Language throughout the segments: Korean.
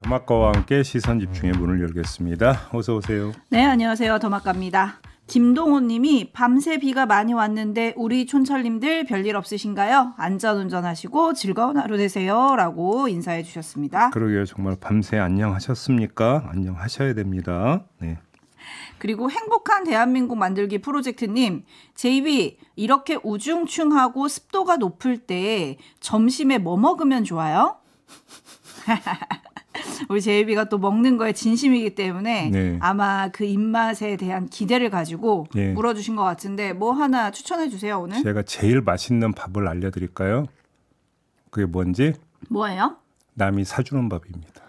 더마카와 함께 시선 집중의 문을 열겠습니다. 어서 오세요. 네, 안녕하세요. 더마카입니다. 김동호님이 밤새 비가 많이 왔는데 우리 촌철님들 별일 없으신가요? 안전운전하시고 즐거운 하루 되세요라고 인사해 주셨습니다. 그러게요. 정말 밤새 안녕하셨습니까? 안녕하셔야 됩니다. 네. 그리고 행복한 대한민국 만들기 프로젝트님, JB 이렇게 우중충하고 습도가 높을 때 점심에 뭐 먹으면 좋아요? 우리 JB가 또 먹는 거에 진심이기 때문에 네. 아마 그 입맛에 대한 기대를 가지고 네. 물어주신 것 같은데 뭐 하나 추천해 주세요 오늘. 제가 제일 맛있는 밥을 알려드릴까요? 그게 뭔지? 뭐예요? 남이 사주는 밥입니다.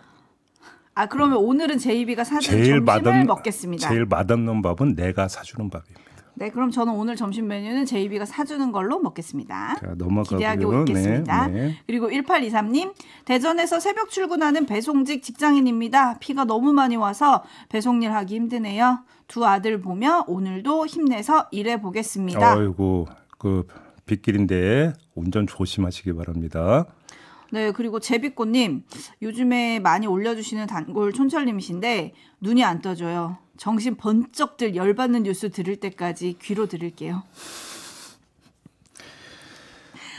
아 그러면 오늘은 JB가 사준 점심을 먹겠습니다. 제일 맛없는 밥은 내가 사주는 밥입니다. 네, 그럼 저는 오늘 점심 메뉴는 JB가 사주는 걸로 먹겠습니다. 자, 넘어가고요. 기대하고 있겠습니다. 네. 그리고 1823님, 대전에서 새벽 출근하는 배송직 직장인입니다. 비가 너무 많이 와서 배송일 하기 힘드네요. 두 아들 보며 오늘도 힘내서 일해 보겠습니다. 아이고, 그 빗길인데 운전 조심하시기 바랍니다. 네, 그리고 제비꽃님, 요즘에 많이 올려주시는 단골 촌철님이신데 눈이 안 떠져요. 정신 번쩍 들 열받는 뉴스 들을 때까지 귀로 들을게요.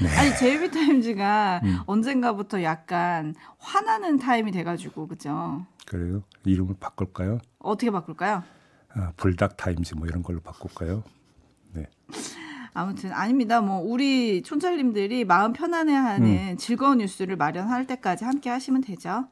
네. 아니 제이비타임즈가 언젠가부터 약간 화나는 타임이 돼가지고 그죠? 그래요? 이름을 바꿀까요? 어떻게 바꿀까요? 불닭타임즈 뭐 이런 걸로 바꿀까요? 네. 아무튼 아닙니다. 뭐 우리 촌철님들이 마음 편안해하는 즐거운 뉴스를 마련할 때까지 함께 하시면 되죠.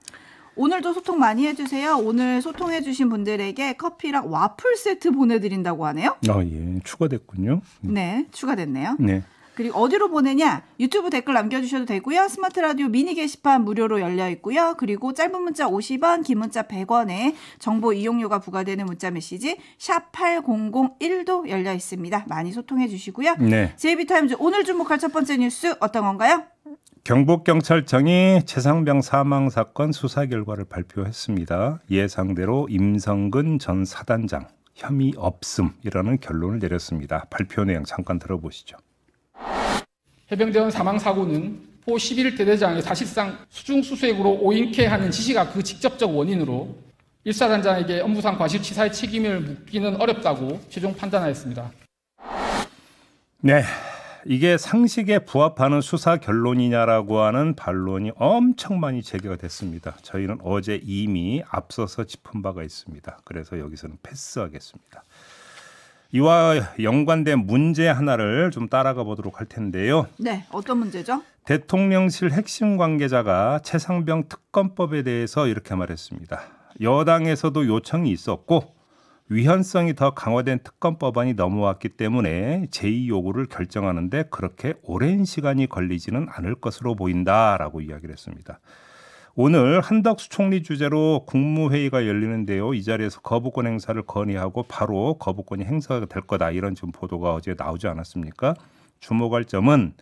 오늘도 소통 많이 해주세요. 오늘 소통해주신 분들에게 커피랑 와플 세트 보내드린다고 하네요. 예, 추가됐군요. 네, 추가됐네요. 네. 그리고 어디로 보내냐? 유튜브 댓글 남겨주셔도 되고요. 스마트 라디오 미니 게시판 무료로 열려 있고요. 그리고 짧은 문자 50원, 긴 문자 100원에 정보 이용료가 부과되는 문자 메시지 샵 8001도 열려 있습니다. 많이 소통해 주시고요. 네. JB타임즈 오늘 주목할 첫 번째 뉴스 어떤 건가요? 경북경찰청이 최상병 사망 사건 수사 결과를 발표했습니다. 예상대로 임성근 전 사단장 혐의 없음이라는 결론을 내렸습니다. 발표 내용 잠깐 들어보시죠. 해병대원 사망 사고는 포 11대 대장의 사실상 수중수수액으로 오인케 하는 지시가 그 직접적 원인으로 일사단장에게 업무상 과실치사의 책임을 묻기는 어렵다고 최종 판단하였습니다. 네. 이게 상식에 부합하는 수사 결론이냐라고 하는 반론이 엄청 많이 제기가 됐습니다. 저희는 어제 이미 앞서서 짚은 바가 있습니다. 그래서 여기서는 패스하겠습니다. 이와 연관된 문제 하나를 좀 따라가 보도록 할 텐데요. 네, 어떤 문제죠? 대통령실 핵심 관계자가 최상병 특검법에 대해서 이렇게 말했습니다. 여당에서도 요청이 있었고 위헌성이 더 강화된 특검법안이 넘어왔기 때문에 제2 요구를 결정하는데 그렇게 오랜 시간이 걸리지는 않을 것으로 보인다라고 이야기를 했습니다. 오늘 한덕수 총리 주재로 국무회의가 열리는데요. 이 자리에서 거부권 행사를 건의하고 바로 거부권이 행사가 될 거다. 이런 지금 보도가 어제 나오지 않았습니까? 주목할 점은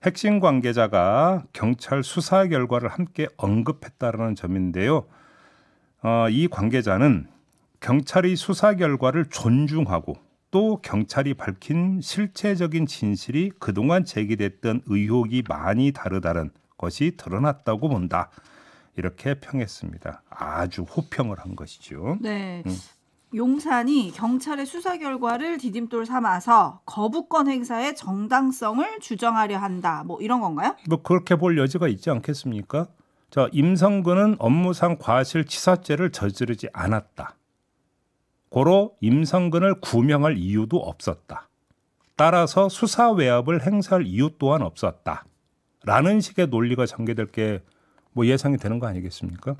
핵심 관계자가 경찰 수사 결과를 함께 언급했다는 점인데요. 이 관계자는 경찰이 수사 결과를 존중하고 또 경찰이 밝힌 실체적인 진실이 그동안 제기됐던 의혹이 많이 다르다는 것이 드러났다고 본다. 이렇게 평했습니다. 아주 호평을 한 것이죠. 네. 용산이 경찰의 수사 결과를 디딤돌 삼아서 거부권 행사의 정당성을 주장하려 한다. 뭐 이런 건가요? 뭐 그렇게 볼 여지가 있지 않겠습니까? 자, 임성근은 업무상 과실치사죄를 저지르지 않았다. 고로 임성근을 구명할 이유도 없었다. 따라서 수사 외압을 행사할 이유 또한 없었다. 라는 식의 논리가 전개될 게 뭐 예상이 되는 거 아니겠습니까?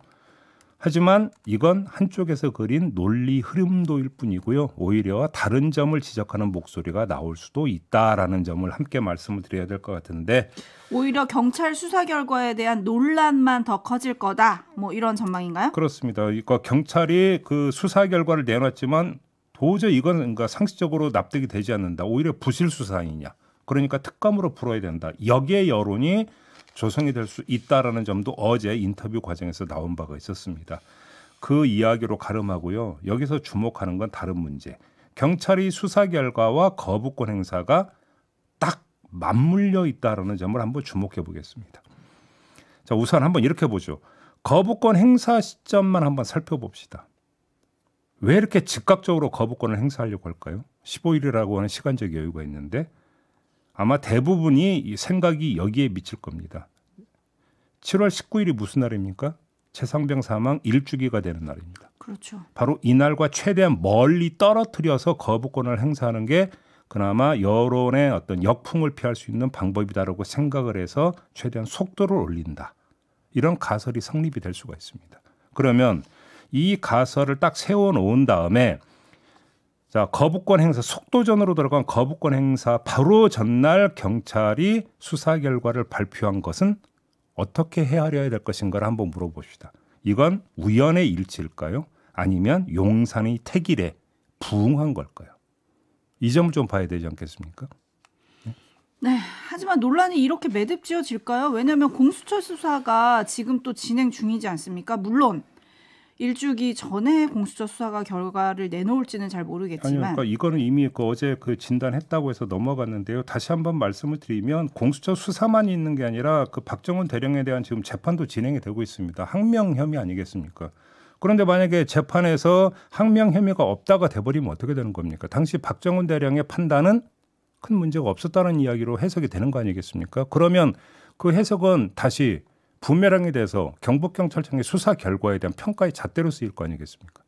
하지만 이건 한쪽에서 그린 논리 흐름도일 뿐이고요. 오히려 다른 점을 지적하는 목소리가 나올 수도 있다라는 점을 함께 말씀을 드려야 될 것 같은데 오히려 경찰 수사 결과에 대한 논란만 더 커질 거다. 뭐 이런 전망인가요? 그렇습니다. 그러니까 경찰이 그 수사 결과를 내놨지만 도저히 이건 그러니까 상식적으로 납득이 되지 않는다. 오히려 부실 수사이냐. 그러니까 특검으로 풀어야 된다. 여기에 여론이 조성이 될 수 있다라는 점도 어제 인터뷰 과정에서 나온 바가 있었습니다. 그 이야기로 가름하고요. 여기서 주목하는 건 다른 문제. 경찰이 수사 결과와 거부권 행사가 딱 맞물려 있다라는 점을 한번 주목해 보겠습니다. 자, 우선 한번 이렇게 보죠. 거부권 행사 시점만 한번 살펴봅시다. 왜 이렇게 즉각적으로 거부권을 행사하려고 할까요? 15일이라고 하는 시간적 여유가 있는데 아마 대부분이 이 생각이 여기에 미칠 겁니다. 7월 19일이 무슨 날입니까? 최상병 사망 1주기가 되는 날입니다. 그렇죠. 바로 이날과 최대한 멀리 떨어뜨려서 거부권을 행사하는 게 그나마 여론의 어떤 역풍을 피할 수 있는 방법이다라고 생각을 해서 최대한 속도를 올린다. 이런 가설이 성립이 될 수가 있습니다. 그러면 이 가설을 딱 세워놓은 다음에 자, 거부권 행사, 속도전으로 들어간 거부권 행사 바로 전날 경찰이 수사 결과를 발표한 것은 어떻게 헤아려야 될 것인가를 한번 물어봅시다. 이건 우연의 일치일까요? 아니면 용산의 택일에 부응한 걸까요? 이 점을 좀 봐야 되지 않겠습니까? 네, 하지만 논란이 이렇게 매듭지어질까요? 왜냐하면 공수처 수사가 지금 또 진행 중이지 않습니까? 물론 일주기 전에 공수처 수사가 결과를 내놓을지는 잘 모르겠지만 아니요, 그러니까 이거는 이미 어제 진단했다고 해서 넘어갔는데요. 다시 한번 말씀을 드리면 공수처 수사만 있는 게 아니라 그 박정훈 대령에 대한 지금 재판도 진행이 되고 있습니다. 항명 혐의 아니겠습니까? 그런데 만약에 재판에서 항명 혐의가 없다가 돼버리면 어떻게 되는 겁니까? 당시 박정훈 대령의 판단은 큰 문제가 없었다는 이야기로 해석이 되는 거 아니겠습니까? 그러면 그 해석은 다시 부메랑이 돼서 경북경찰청의 수사 결과에 대한 평가의 잣대로 쓰일 거 아니겠습니까?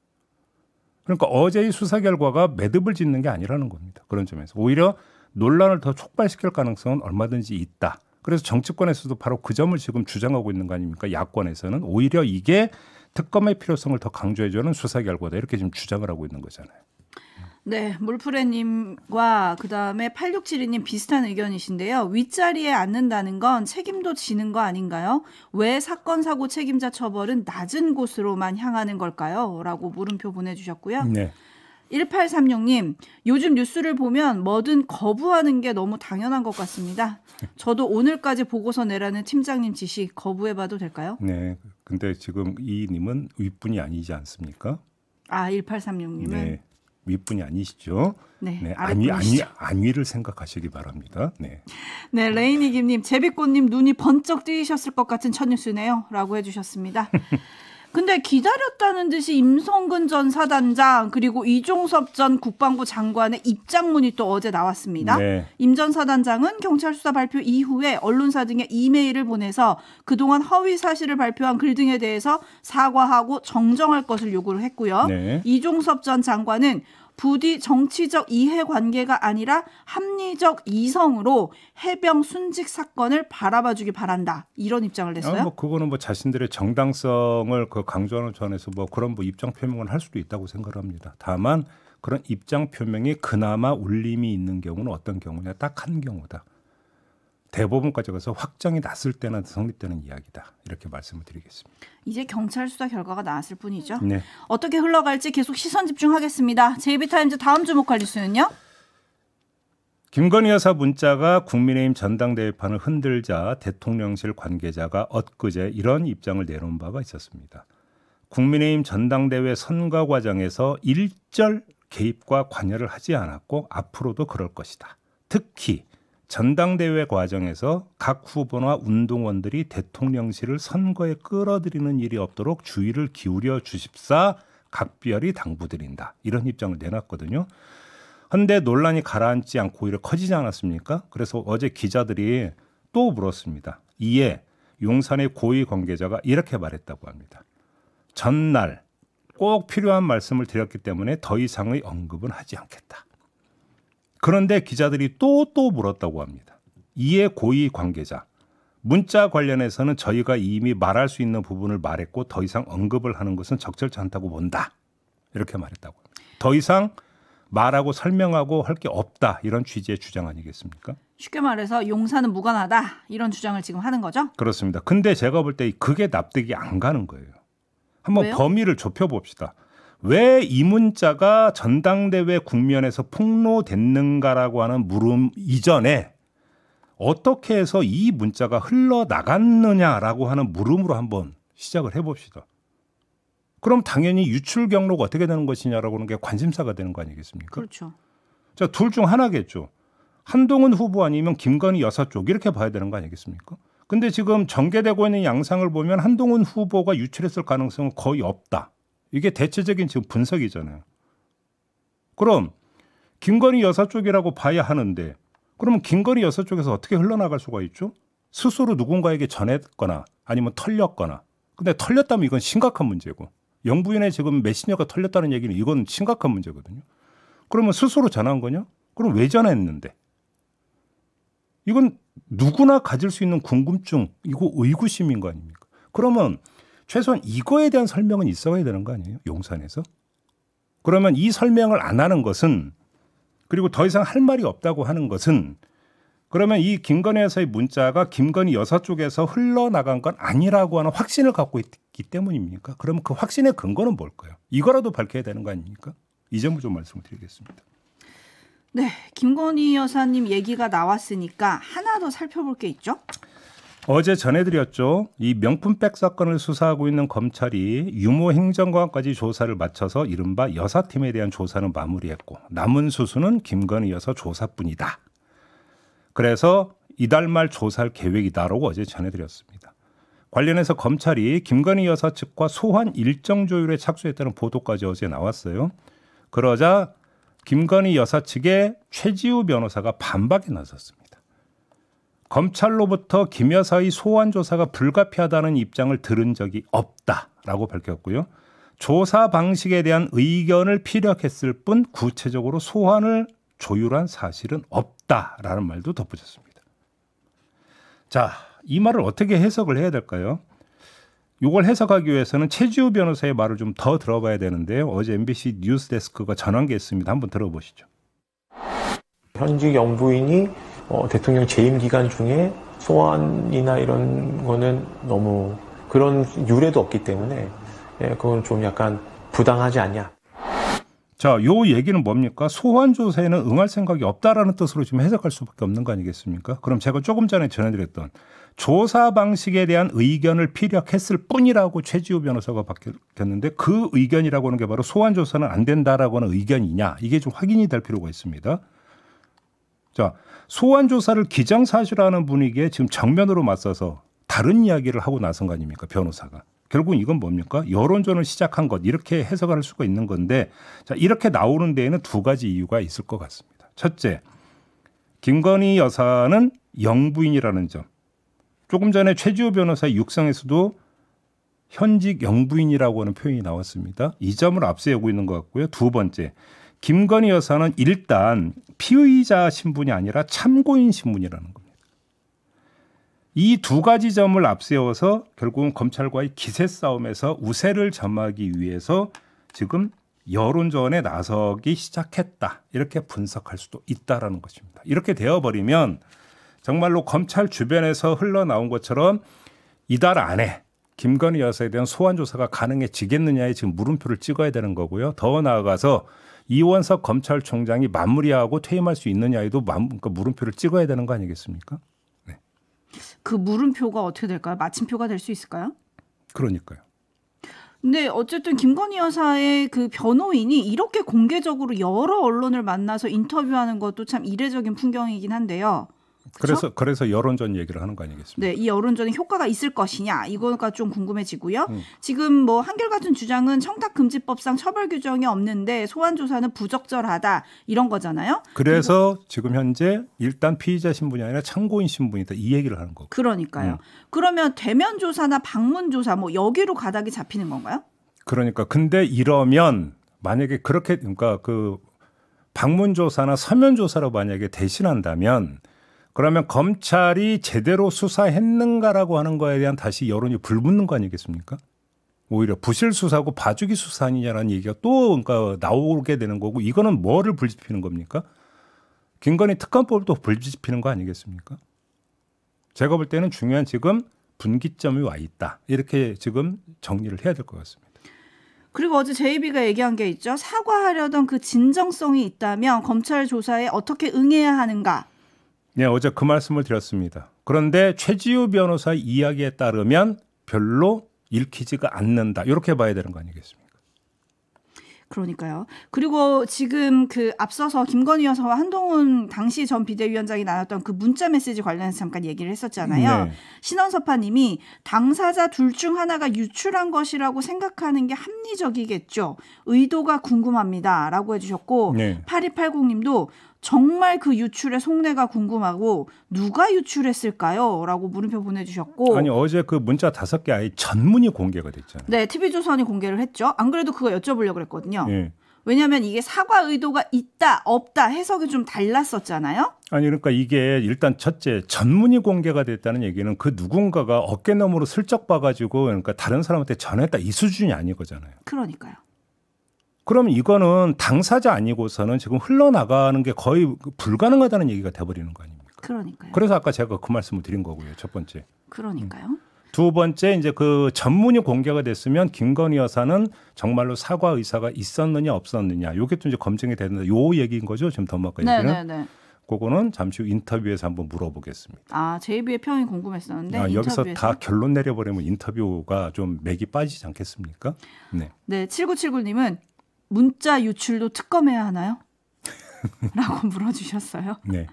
그러니까 어제의 수사 결과가 매듭을 짓는 게 아니라는 겁니다. 그런 점에서 오히려 논란을 더 촉발시킬 가능성은 얼마든지 있다. 그래서 정치권에서도 바로 그 점을 지금 주장하고 있는 거 아닙니까? 야권에서는 오히려 이게 특검의 필요성을 더 강조해주는 수사 결과다. 이렇게 지금 주장을 하고 있는 거잖아요. 네, 물프레님과 그다음에 8672님 비슷한 의견이신데요. 윗자리에 앉는다는 건 책임도 지는 거 아닌가요? 왜 사건 사고 책임자 처벌은 낮은 곳으로만 향하는 걸까요? 라고 물음표 보내주셨고요. 네. 1836님, 요즘 뉴스를 보면 뭐든 거부하는 게 너무 당연한 것 같습니다. 저도 오늘까지 보고서 내라는 팀장님 지시 거부해봐도 될까요? 네. 근데 지금 이 님은 윗분이 아니지 않습니까? 아, 1836님은? 네. 윗분이 아니시죠? 네, 네. 아랫분이시죠. 안위를 생각하시기 바랍니다. 네. 네, 레이니김님, 제비꽃님 눈이 번쩍 뜨이셨을 것 같은 첫 뉴스네요. 라고 해주셨습니다. 근데 기다렸다는 듯이 임성근 전 사단장 그리고 이종섭 전 국방부 장관의 입장문이 또 어제 나왔습니다. 네. 임 전 사단장은 경찰 수사 발표 이후에 언론사 등에 이메일을 보내서 그동안 허위 사실을 발표한 글 등에 대해서 사과하고 정정할 것을 요구를 했고요. 네. 이종섭 전 장관은 부디 정치적 이해관계가 아니라 합리적 이성으로 해병 순직 사건을 바라봐주기 바란다. 이런 입장을 냈어요. 그거는 자신들의 정당성을 강조하는 전에서 그런 입장 표명을 할 수도 있다고 생각합니다. 다만 그런 입장 표명이 그나마 울림이 있는 경우는 어떤 경우냐, 딱 한 경우다. 대법원까지 가서 확정이 났을 때나 성립되는 이야기다. 이렇게 말씀을 드리겠습니다. 이제 경찰 수사 결과가 나왔을 뿐이죠. 네. 어떻게 흘러갈지 계속 시선 집중하겠습니다. JB타임즈 다음 주목할 뉴스는요? 김건희 여사 문자가 국민의힘 전당대회판을 흔들자 대통령실 관계자가 엊그제 이런 입장을 내놓은 바가 있었습니다. 국민의힘 전당대회 선거 과정에서 일절 개입과 관여를 하지 않았고 앞으로도 그럴 것이다. 특히 전당대회 과정에서 각 후보나 운동원들이 대통령실을 선거에 끌어들이는 일이 없도록 주의를 기울여 주십사 각별히 당부드린다. 이런 입장을 내놨거든요. 그런데 논란이 가라앉지 않고 오히려 커지지 않았습니까? 그래서 어제 기자들이 또 물었습니다. 이에 용산의 고위 관계자가 이렇게 말했다고 합니다. 전날 꼭 필요한 말씀을 드렸기 때문에 더 이상의 언급은 하지 않겠다. 그런데 기자들이 또 물었다고 합니다. 이에 고위 관계자, 문자 관련해서는 저희가 이미 말할 수 있는 부분을 말했고 더 이상 언급을 하는 것은 적절치 않다고 본다. 이렇게 말했다고 합니다. 더 이상 말하고 설명하고 할 게 없다. 이런 취지의 주장 아니겠습니까? 쉽게 말해서 용산은 무관하다. 이런 주장을 지금 하는 거죠? 그렇습니다. 근데 제가 볼 때 그게 납득이 안 가는 거예요. 한번 왜요? 범위를 좁혀봅시다. 왜 이 문자가 전당대회 국면에서 폭로됐는가라고 하는 물음 이전에 어떻게 해서 이 문자가 흘러나갔느냐라고 하는 물음으로 한번 시작을 해봅시다. 그럼 당연히 유출 경로가 어떻게 되는 것이냐라고 하는 게 관심사가 되는 거 아니겠습니까? 그렇죠. 자, 둘 중 하나겠죠. 한동훈 후보 아니면 김건희 여사 쪽 이렇게 봐야 되는 거 아니겠습니까? 근데 지금 전개되고 있는 양상을 보면 한동훈 후보가 유출했을 가능성은 거의 없다. 이게 대체적인 지금 분석이잖아요. 그럼 김건희 여사 쪽이라고 봐야 하는데 그러면 김건희 여사 쪽에서 어떻게 흘러나갈 수가 있죠? 스스로 누군가에게 전했거나 아니면 털렸거나. 근데 털렸다면 이건 심각한 문제고 영부인의 지금 메신저가 털렸다는 얘기는 이건 심각한 문제거든요. 그러면 스스로 전한 거냐? 그럼 왜 전했는데? 이건 누구나 가질 수 있는 궁금증, 이거 의구심인 거 아닙니까? 그러면 최소한 이거에 대한 설명은 있어야 되는 거 아니에요? 용산에서? 그러면 이 설명을 안 하는 것은 그리고 더 이상 할 말이 없다고 하는 것은 그러면 이 김건희 여사의 문자가 김건희 여사 쪽에서 흘러나간 건 아니라고 하는 확신을 갖고 있기 때문입니까? 그러면 그 확신의 근거는 뭘까요? 이거라도 밝혀야 되는 거 아닙니까? 이 점을 좀 말씀을 드리겠습니다. 네, 김건희 여사님 얘기가 나왔으니까 하나 더 살펴볼 게 있죠? 어제 전해드렸죠. 이 명품백 사건을 수사하고 있는 검찰이 유모 행정관까지 조사를 마쳐서 이른바 여사팀에 대한 조사는 마무리했고 남은 수수는 김건희 여사 조사뿐이다. 그래서 이달 말 조사할 계획이다라고 어제 전해드렸습니다. 관련해서 검찰이 김건희 여사 측과 소환 일정 조율에 착수했다는 보도까지 어제 나왔어요. 그러자 김건희 여사 측의 최지우 변호사가 반박에 나섰습니다. 검찰로부터 김 여사의 소환 조사가 불가피하다는 입장을 들은 적이 없다라고 밝혔고요. 조사 방식에 대한 의견을 피력했을 뿐 구체적으로 소환을 조율한 사실은 없다라는 말도 덧붙였습니다. 자, 이 말을 어떻게 해석을 해야 될까요? 이걸 해석하기 위해서는 최지우 변호사의 말을 좀 더 들어봐야 되는데요. 어제 MBC 뉴스데스크가 전한 게 있습니다. 한번 들어보시죠. 현직 영부인이 대통령 재임 기간 중에 소환이나 이런 거는 너무 그런 유례도 없기 때문에 그건 좀 약간 부당하지 않냐. 자, 요 얘기는 뭡니까? 소환 조사에는 응할 생각이 없다라는 뜻으로 지금 해석할 수밖에 없는 거 아니겠습니까? 그럼 제가 조금 전에 전해드렸던 조사 방식에 대한 의견을 피력했을 뿐이라고 최지우 변호사가 밝혔는데 그 의견이라고 하는 게 바로 소환 조사는 안 된다라고 하는 의견이냐? 이게 좀 확인이 될 필요가 있습니다. 자, 소환 조사를 기정사실화하는 분위기에 지금 정면으로 맞서서 다른 이야기를 하고 나선 거 아닙니까? 변호사가. 결국 이건 뭡니까? 여론전을 시작한 것 이렇게 해석할 수가 있는 건데 자, 이렇게 나오는 데에는 두 가지 이유가 있을 것 같습니다. 첫째, 김건희 여사는 영부인이라는 점. 조금 전에 최지우 변호사의 육성에서도 현직 영부인이라고 하는 표현이 나왔습니다. 이 점을 앞세우고 있는 것 같고요. 두 번째, 김건희 여사는 일단 피의자 신분이 아니라 참고인 신분이라는 겁니다. 이 두 가지 점을 앞세워서 결국은 검찰과의 기세 싸움에서 우세를 점하기 위해서 지금 여론전에 나서기 시작했다. 이렇게 분석할 수도 있다라는 것입니다. 이렇게 되어버리면 정말로 검찰 주변에서 흘러나온 것처럼 이달 안에 김건희 여사에 대한 소환 조사가 가능해지겠느냐에 지금 물음표를 찍어야 되는 거고요. 더 나아가서 이원석 검찰총장이 마무리하고 퇴임할 수 있느냐에도 물음표를 찍어야 되는 거 아니겠습니까? 네. 그 물음표가 어떻게 될까요? 마침표가 될 수 있을까요? 그러니까요. 근데 어쨌든 김건희 여사의 그 변호인이 이렇게 공개적으로 여러 언론을 만나서 인터뷰하는 것도 참 이례적인 풍경이긴 한데요. 그렇죠? 그래서 여론전 얘기를 하는 거 아니겠습니까? 네, 이 여론전에 효과가 있을 것이냐 이거가 좀 궁금해지고요. 지금 뭐 한결같은 주장은 청탁금지법상 처벌 규정이 없는데 소환 조사는 부적절하다 이런 거잖아요. 그래서 지금 현재 일단 피의자 신분이 아니라 참고인 신분이다 이 얘기를 하는 거고. 그러니까요. 그러면 대면 조사나 방문 조사 뭐 여기로 가닥이 잡히는 건가요? 그러니까 근데 이러면 만약에 그렇게 그러니까 그 방문 조사나 서면 조사로 만약에 대신한다면. 그러면 검찰이 제대로 수사했는가라고 하는 거에 대한 다시 여론이 불붙는 거 아니겠습니까? 오히려 부실 수사고 봐주기 수사 아니냐라는 얘기가 또 그러니까 나오게 되는 거고 이거는 뭐를 불지피는 겁니까? 김건희 특검법도 불지피는 거 아니겠습니까? 제가 볼 때는 중요한 지금 분기점이 와 있다. 이렇게 지금 정리를 해야 될 것 같습니다. 그리고 어제 JB가 얘기한 게 있죠. 사과하려던 그 진정성이 있다면 검찰 조사에 어떻게 응해야 하는가. 네, 어제 그 말씀을 드렸습니다. 그런데 최지우 변호사의 이야기에 따르면 별로 읽히지가 않는다. 이렇게 봐야 되는 거 아니겠습니까? 그러니까요. 그리고 지금 그 앞서서 김건희 여사와 한동훈 당시 전 비대위원장이 나눴던 그 문자 메시지 관련해서 잠깐 얘기를 했었잖아요. 네. 신원섭파님이 당사자 둘 중 하나가 유출한 것이라고 생각하는 게 합리적이겠죠. 의도가 궁금합니다라고 해주셨고 네. 8280님도 정말 그 유출의 속내가 궁금하고 누가 유출했을까요? 라고 물음표 보내주셨고 아니 어제 그 문자 5개 아예 전문이 공개가 됐잖아요. 네, TV조선이 공개를 했죠. 안 그래도 그거 여쭤보려고 그랬거든요. 예. 왜냐하면 이게 사과 의도가 있다 없다 해석이 좀 달랐었잖아요. 아니 그러니까 이게 일단 첫째 전문이 공개가 됐다는 얘기는 그 누군가가 어깨너머로 슬쩍 봐가지고 그러니까 다른 사람한테 전했다 이 수준이 아니거잖아요. 그러니까요. 그러면 이거는 당사자 아니고서는 지금 흘러나가는 게 거의 불가능하다는 얘기가 돼버리는 거 아닙니까? 그러니까요. 그래서 아까 제가 그 말씀을 드린 거고요. 첫 번째. 그러니까요. 두 번째 이제 그 전문이 공개가 됐으면 김건희 여사는 정말로 사과 의사가 있었느냐 없었느냐 이게 또 이제 검증이 되는데 요 얘기인 거죠. 지금 덤마까 얘기는. 네네네. 그거는 잠시 후 인터뷰에서 한번 물어보겠습니다. 아, 제이비의 평이 궁금했었는데 여기서 인터뷰에서. 다 결론 내려버리면 인터뷰가 좀 맥이 빠지지 않겠습니까? 네. 네, 7979님은 문자 유출도 특검해야 하나요? 라고 물어주셨어요. 네.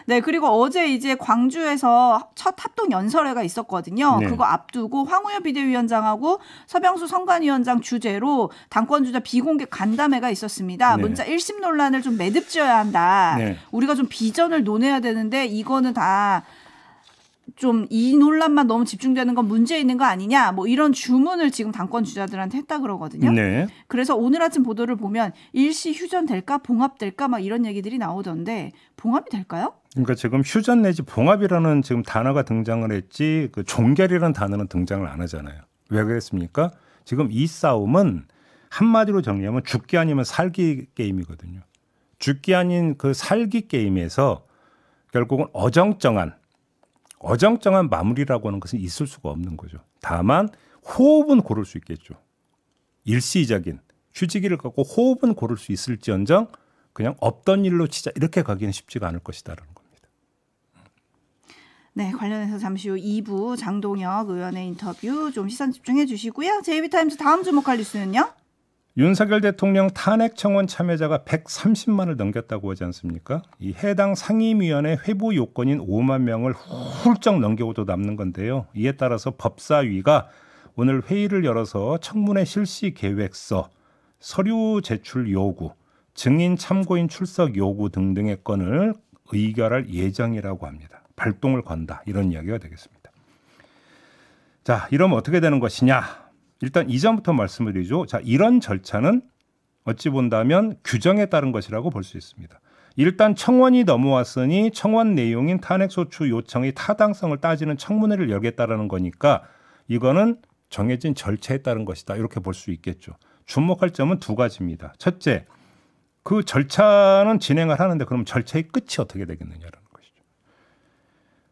네, 그리고 어제 이제 광주에서 첫 합동 연설회가 있었거든요. 네. 그거 앞두고 황우여 비대위원장하고 서병수 선관위원장 주재로 당권주자 비공개 간담회가 있었습니다. 네. 문자 1심 논란을 좀 매듭지어야 한다. 네. 우리가 좀 비전을 논해야 되는데 이거는 다 좀 이 논란만 너무 집중되는 건 문제 있는 거 아니냐. 뭐 이런 주문을 지금 당권 주자들한테 했다 그러거든요. 네. 그래서 오늘 아침 보도를 보면 일시 휴전될까 봉합될까 막 이런 얘기들이 나오던데 봉합이 될까요? 그러니까 지금 휴전 내지 봉합이라는 지금 단어가 등장을 했지 그 종결이라는 단어는 등장을 안 하잖아요. 왜 그랬습니까? 지금 이 싸움은 한마디로 정리하면 죽기 아니면 살기 게임이거든요. 죽기 아닌 그 살기 게임에서 결국은 어정쩡한 마무리라고 하는 것은 있을 수가 없는 거죠. 다만 호흡은 고를 수 있겠죠. 일시적인 휴지기를 갖고 호흡은 고를 수 있을지언정 그냥 없던 일로 치자 이렇게 가기는 쉽지가 않을 것이다라는 겁니다. 네, 관련해서 잠시 후 2부 장동혁 의원의 인터뷰 좀 시선 집중해 주시고요. JB타임즈 다음 주목할 뉴스는요? 윤석열 대통령 탄핵 청원 참여자가 130만을 넘겼다고 하지 않습니까? 이 해당 상임위원회 회부 요건인 5만 명을 훌쩍 넘겨도 남는 건데요. 이에 따라서 법사위가 오늘 회의를 열어서 청문회 실시 계획서, 서류 제출 요구, 증인 참고인 출석 요구 등등의 건을 의결할 예정이라고 합니다. 발동을 건다 이런 이야기가 되겠습니다. 자, 이러면 어떻게 되는 것이냐? 일단 이전부터 말씀을 드리죠. 자, 이런 절차는 어찌 본다면 규정에 따른 것이라고 볼 수 있습니다. 일단 청원이 넘어왔으니 청원 내용인 탄핵소추 요청의 타당성을 따지는 청문회를 열겠다라는 거니까 이거는 정해진 절차에 따른 것이다. 이렇게 볼 수 있겠죠. 주목할 점은 두 가지입니다. 첫째, 그 절차는 진행을 하는데 그럼 절차의 끝이 어떻게 되겠느냐라는 것이죠.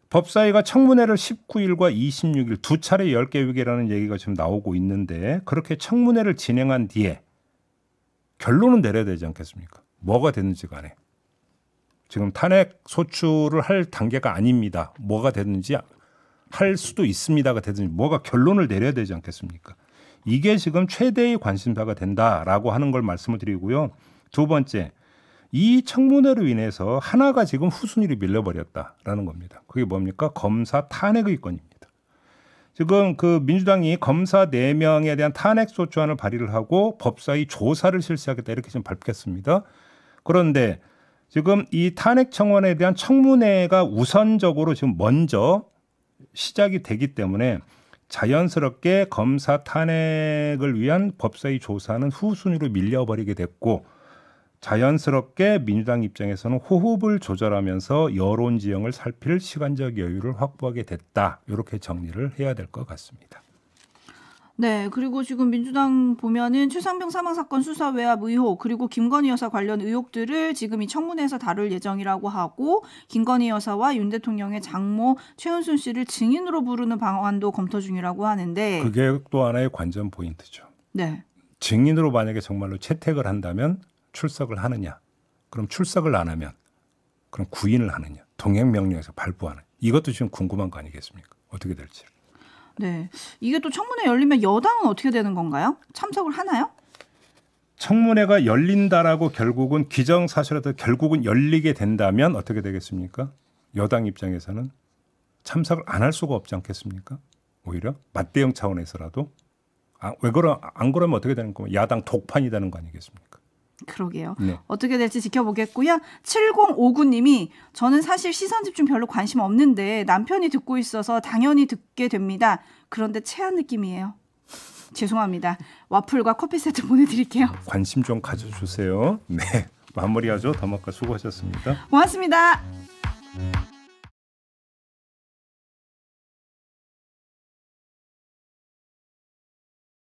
법사위가 청문회를 19일과 26일 두 차례 열 계획이라는 얘기가 지금 나오고 있는데 그렇게 청문회를 진행한 뒤에 결론은 내려야 되지 않겠습니까? 뭐가 됐는지 간에. 지금 탄핵 소추를 할 단계가 아닙니다. 뭐가 됐는지 할 수도 있습니다가 되든지 뭐가 결론을 내려야 되지 않겠습니까? 이게 지금 최대의 관심사가 된다라고 하는 걸 말씀을 드리고요. 두 번째, 이 청문회로 인해서 하나가 지금 후순위로 밀려버렸다라는 겁니다. 그게 뭡니까? 검사 탄핵의 건입니다. 지금 그 민주당이 검사 4명에 대한 탄핵소추안을 발의를 하고 법사위 조사를 실시하겠다 이렇게 지금 밝혔습니다. 그런데 지금 이 탄핵 청원에 대한 청문회가 우선적으로 지금 먼저 시작이 되기 때문에 자연스럽게 검사 탄핵을 위한 법사위 조사는 후순위로 밀려버리게 됐고 자연스럽게 민주당 입장에서는 호흡을 조절하면서 여론 지형을 살필 시간적 여유를 확보하게 됐다. 이렇게 정리를 해야 될 것 같습니다. 네, 그리고 지금 민주당 보면은 최상병 사망 사건 수사 외압 의혹 그리고 김건희 여사 관련 의혹들을 지금 이 청문회에서 다룰 예정이라고 하고 김건희 여사와 윤 대통령의 장모 최은순 씨를 증인으로 부르는 방안도 검토 중이라고 하는데 그게 또 하나의 관전 포인트죠. 네. 증인으로 만약에 정말로 채택을 한다면 출석을 하느냐? 그럼 출석을 안 하면 그럼 구인을 하느냐? 동행명령에서 발부하느냐? 이것도 지금 궁금한 거 아니겠습니까? 어떻게 될지. 네, 이게 또 청문회 열리면 여당은 어떻게 되는 건가요? 참석을 하나요? 청문회가 열린다라고 결국은 기정사실화도 결국은 열리게 된다면 어떻게 되겠습니까? 여당 입장에서는 참석을 안 할 수가 없지 않겠습니까? 오히려 맞대응 차원에서라도 안 그러면 어떻게 되는 거면 야당 독판이 되는 거 아니겠습니까? 그러게요. 네. 어떻게 될지 지켜보겠고요. 7059님이 저는 사실 시선 집중 별로 관심 없는데 남편이 듣고 있어서 당연히 듣게 됩니다. 그런데 체한 느낌이에요. 죄송합니다. 와플과 커피 세트 보내드릴게요. 관심 좀 가져주세요. 네, 마무리하죠. 더먹과 수고하셨습니다. 고맙습니다.